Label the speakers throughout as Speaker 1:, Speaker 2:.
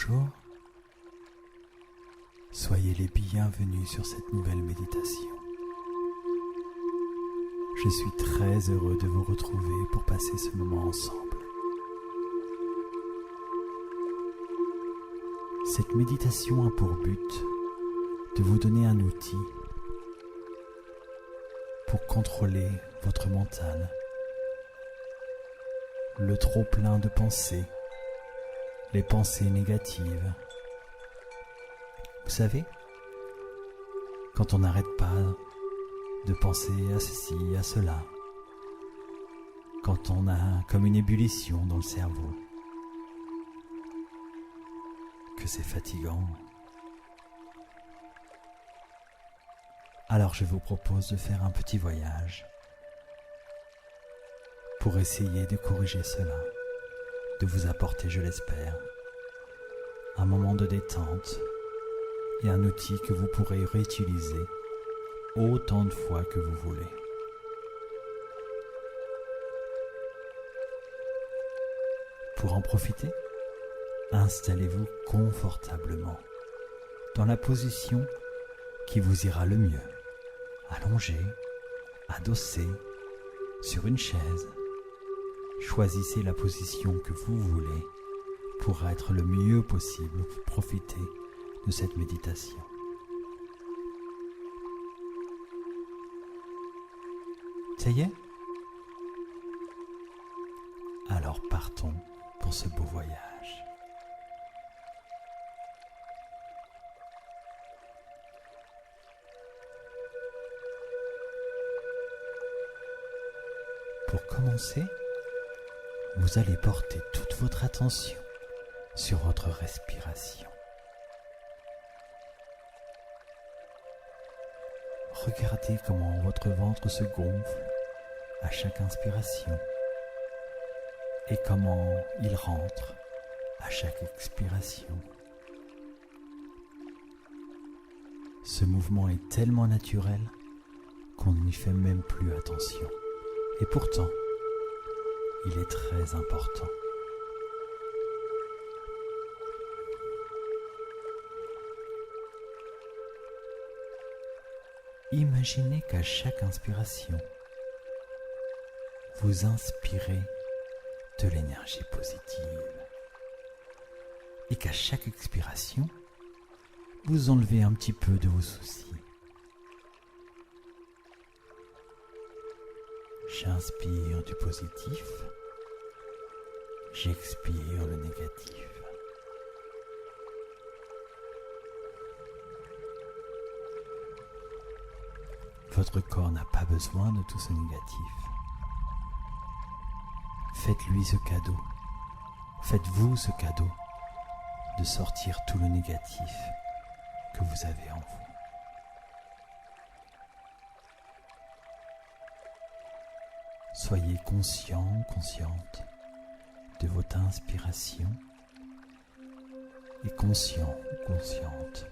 Speaker 1: Bonjour, soyez les bienvenus sur cette nouvelle méditation. Je suis très heureux de vous retrouver pour passer ce moment ensemble. Cette méditation a pour but de vous donner un outil pour contrôler votre mental, le trop-plein de pensées, les pensées négatives. Vous savez, quand on n'arrête pas de penser à ceci, à cela, quand on a comme une ébullition dans le cerveau, que c'est fatigant. Alors je vous propose de faire un petit voyage pour essayer de corriger cela, de vous apporter, je l'espère, un moment de détente et un outil que vous pourrez réutiliser autant de fois que vous voulez. Pour en profiter, installez-vous confortablement dans la position qui vous ira le mieux, allongé, adossé, sur une chaise. Choisissez la position que vous voulez pour être le mieux possible pour profiter de cette méditation. Ça y est? Alors partons pour ce beau voyage. Pour commencer, vous allez porter toute votre attention sur votre respiration. Regardez comment votre ventre se gonfle à chaque inspiration et comment il rentre à chaque expiration. Ce mouvement est tellement naturel qu'on n'y fait même plus attention. Et pourtant, il est très important. Imaginez qu'à chaque inspiration, vous inspirez de l'énergie positive et qu'à chaque expiration, vous enlevez un petit peu de vos soucis. J'inspire du positif, j'expire le négatif. Votre corps n'a pas besoin de tout ce négatif. Faites-lui ce cadeau. Faites-vous ce cadeau de sortir tout le négatif que vous avez en vous. Soyez conscient, consciente de votre inspiration et conscient, consciente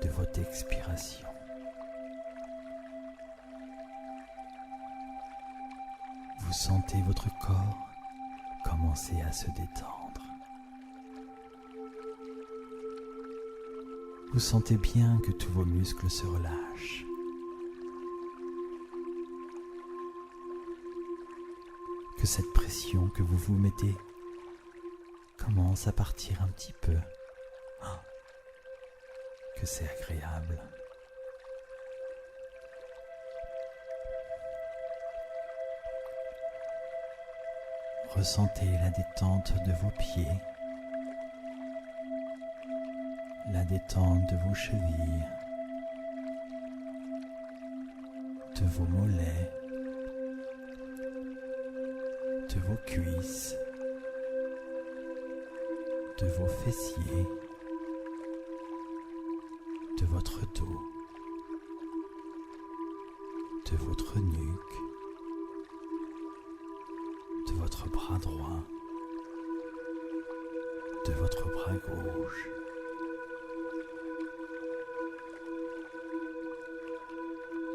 Speaker 1: de votre expiration. Vous sentez votre corps commencer à se détendre. Vous sentez bien que tous vos muscles se relâchent. Que cette pression que vous vous mettez commence à partir un petit peu. Que c'est agréable. Ressentez la détente de vos pieds, la détente de vos chevilles, de vos mollets, de vos cuisses, de vos fessiers, de votre dos, de votre nuque, de votre bras droit, de votre bras gauche,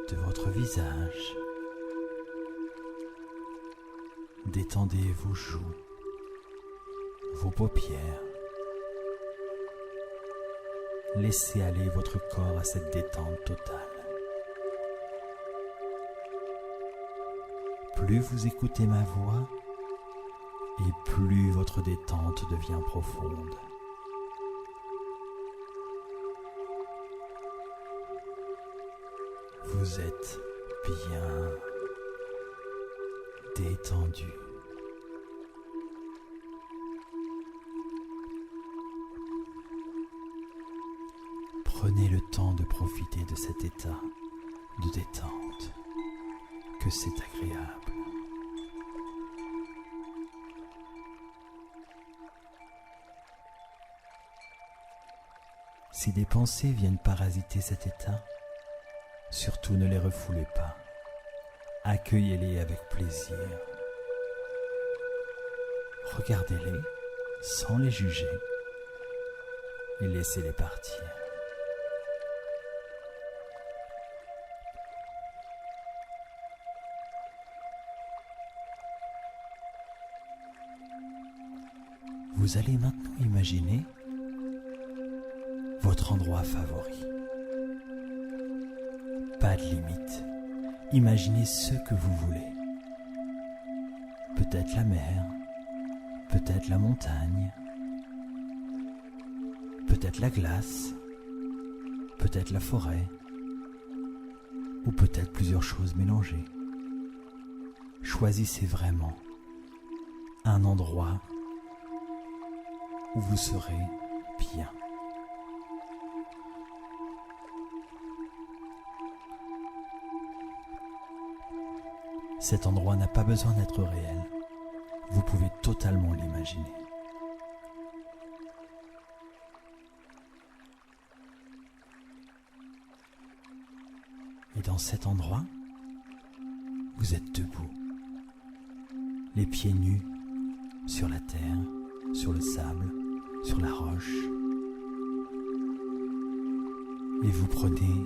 Speaker 1: de votre visage. Détendez vos joues, vos paupières, laissez aller votre corps à cette détente totale. Plus vous écoutez ma voix, et plus votre détente devient profonde. Vous êtes bien détendu. Prenez le temps de profiter de cet état de détente, que c'est agréable. Si des pensées viennent parasiter cet état, surtout ne les refoulez pas. Accueillez-les avec plaisir. Regardez-les sans les juger et laissez-les partir. Vous allez maintenant imaginer votre endroit favori. Pas de limite. Imaginez ce que vous voulez. Peut-être la mer, peut-être la montagne, peut-être la glace, peut-être la forêt, ou peut-être plusieurs choses mélangées. Choisissez vraiment un endroit où vous serez bien. Cet endroit n'a pas besoin d'être réel. Vous pouvez totalement l'imaginer. Et dans cet endroit, vous êtes debout, les pieds nus sur la terre, sur le sable, sur la roche. Et vous prenez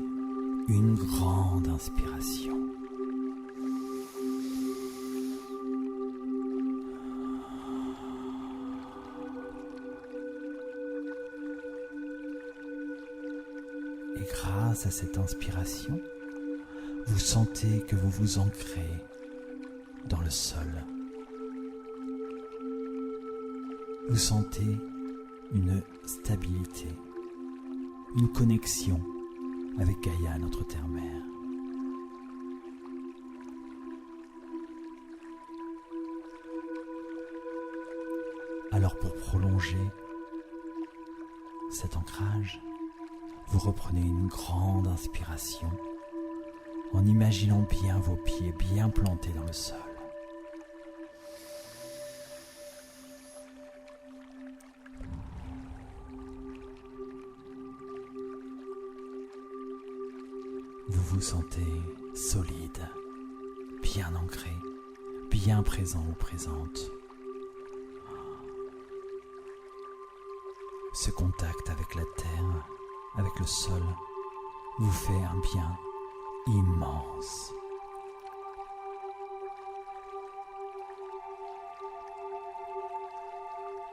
Speaker 1: une grande inspiration. Et grâce à cette inspiration, vous sentez que vous vous ancrez dans le sol. Vous sentez une stabilité, une connexion avec Gaïa, notre terre-mère. Alors pour prolonger cet ancrage, vous reprenez une grande inspiration en imaginant bien vos pieds bien plantés dans le sol. Vous vous sentez solide, bien ancré, bien présent ou présente. Ce contact avec la terre, avec le sol, vous fait un bien immense.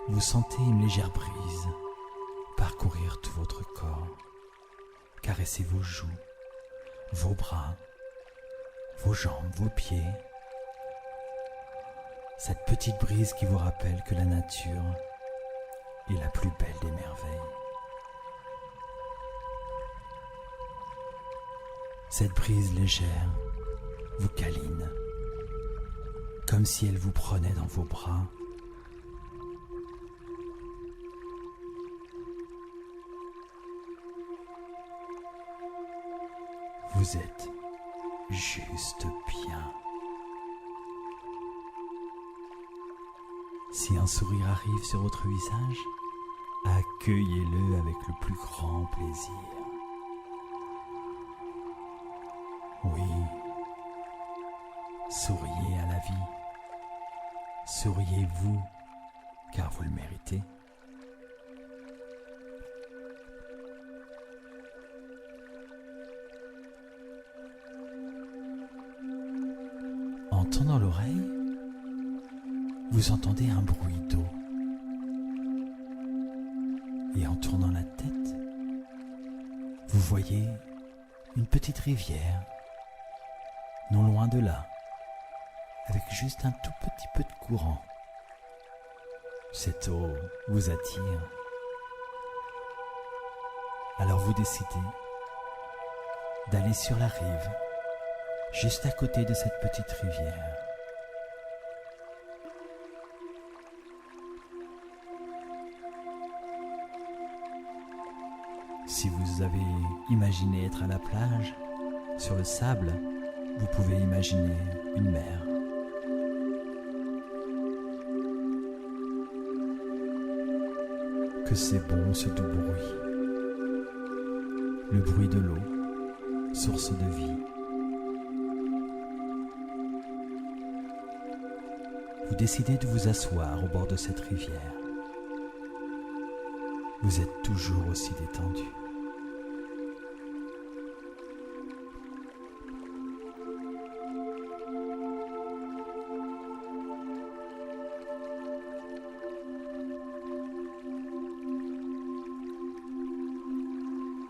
Speaker 1: Vous sentez une légère brise parcourir tout votre corps, caresser vos joues, vos bras, vos jambes, vos pieds. Cette petite brise qui vous rappelle que la nature est la plus belle des merveilles. Cette brise légère vous câline, comme si elle vous prenait dans vos bras. Vous êtes juste bien. Si un sourire arrive sur votre visage, accueillez-le avec le plus grand plaisir. Oui, souriez à la vie. Souriez-vous, car vous le méritez. En tendant l'oreille, vous entendez un bruit d'eau. Et en tournant la tête, vous voyez une petite rivière, non loin de là, avec juste un tout petit peu de courant. Cette eau vous attire. Alors vous décidez d'aller sur la rive, juste à côté de cette petite rivière. Si vous avez imaginé être à la plage, sur le sable, vous pouvez imaginer une mer. Que c'est bon ce doux bruit. Le bruit de l'eau, source de vie. Vous décidez de vous asseoir au bord de cette rivière. Vous êtes toujours aussi détendu.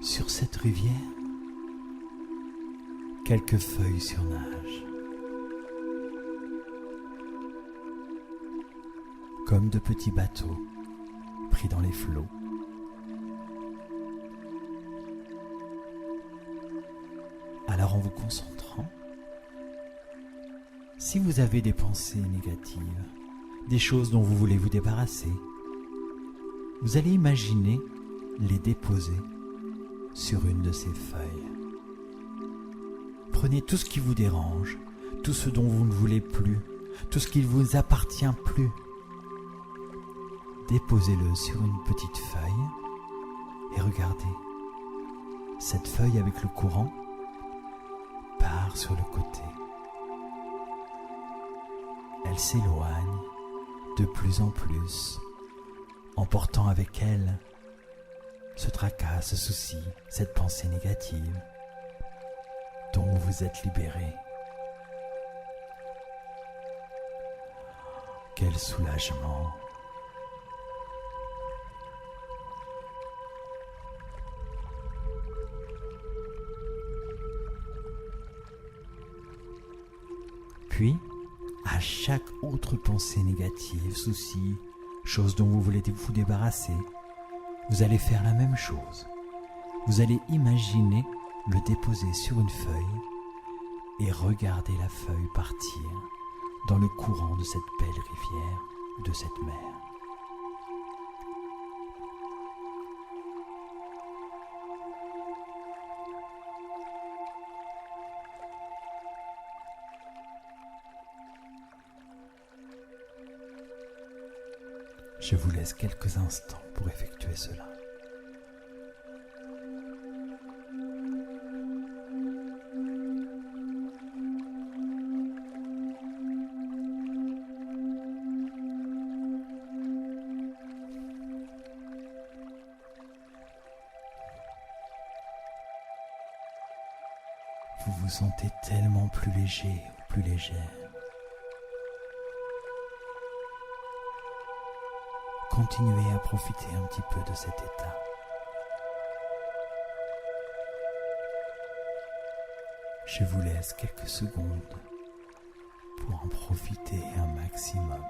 Speaker 1: Sur cette rivière, quelques feuilles surnagent, comme de petits bateaux pris dans les flots. Alors en vous concentrant, si vous avez des pensées négatives, des choses dont vous voulez vous débarrasser, vous allez imaginer les déposer sur une de ces feuilles. Prenez tout ce qui vous dérange, tout ce dont vous ne voulez plus, tout ce qui ne vous appartient plus. Déposez-le sur une petite feuille et regardez. Cette feuille avec le courant part sur le côté. Elle s'éloigne de plus en plus, emportant avec elle ce tracas, ce souci, cette pensée négative dont vous êtes libéré. Quel soulagement! Puis, à chaque autre pensée négative, souci, chose dont vous voulez vous débarrasser, vous allez faire la même chose. Vous allez imaginer le déposer sur une feuille et regarder la feuille partir dans le courant de cette belle rivière ou de cette mer. Je vous laisse quelques instants pour effectuer cela. Vous vous sentez tellement plus léger ou plus légère. Continuez à profiter un petit peu de cet état. Je vous laisse quelques secondes pour en profiter un maximum.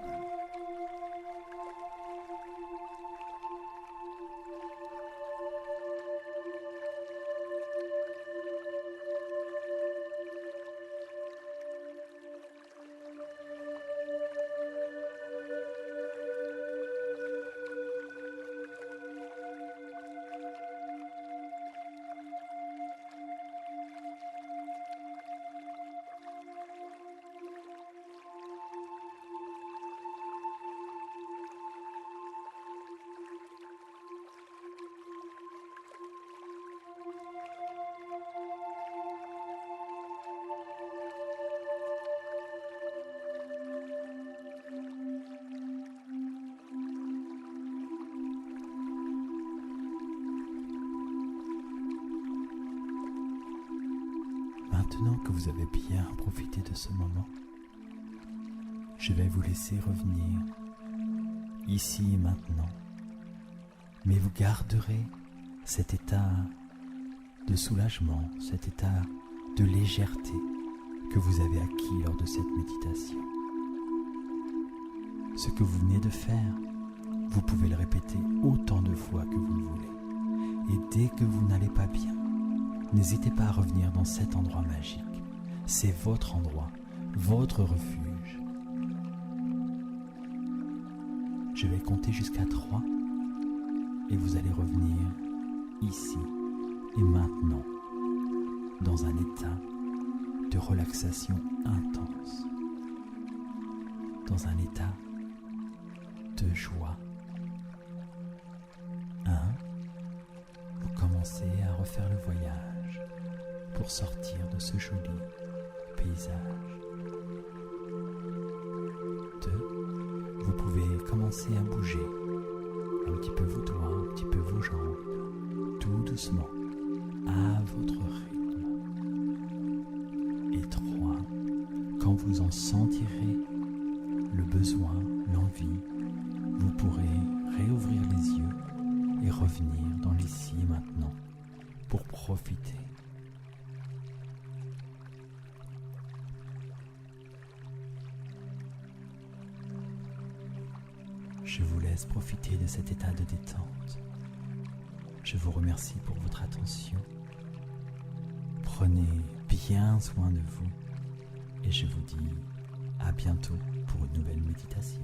Speaker 1: Maintenant que vous avez bien profité de ce moment, je vais vous laisser revenir ici et maintenant, mais vous garderez cet état de soulagement, cet état de légèreté que vous avez acquis lors de cette méditation. Ce que vous venez de faire, vous pouvez le répéter autant de fois que vous le voulez. Et dès que vous n'allez pas bien, n'hésitez pas à revenir dans cet endroit magique. C'est votre endroit, votre refuge. Je vais compter jusqu'à 3 et vous allez revenir ici et maintenant dans un état de relaxation intense, dans un état de joie. 1. Vous commencez à refaire le voyage pour sortir de ce joli paysage. 2. Vous pouvez commencer à bouger un petit peu vos doigts, un petit peu vos jambes, tout doucement, à votre rythme. Et 3. Quand vous en sentirez le besoin, l'envie, vous pourrez réouvrir les yeux et revenir dans l'ici et maintenant pour profiter. Je vous laisse profiter de cet état de détente. Je vous remercie pour votre attention. Prenez bien soin de vous et je vous dis à bientôt pour une nouvelle méditation.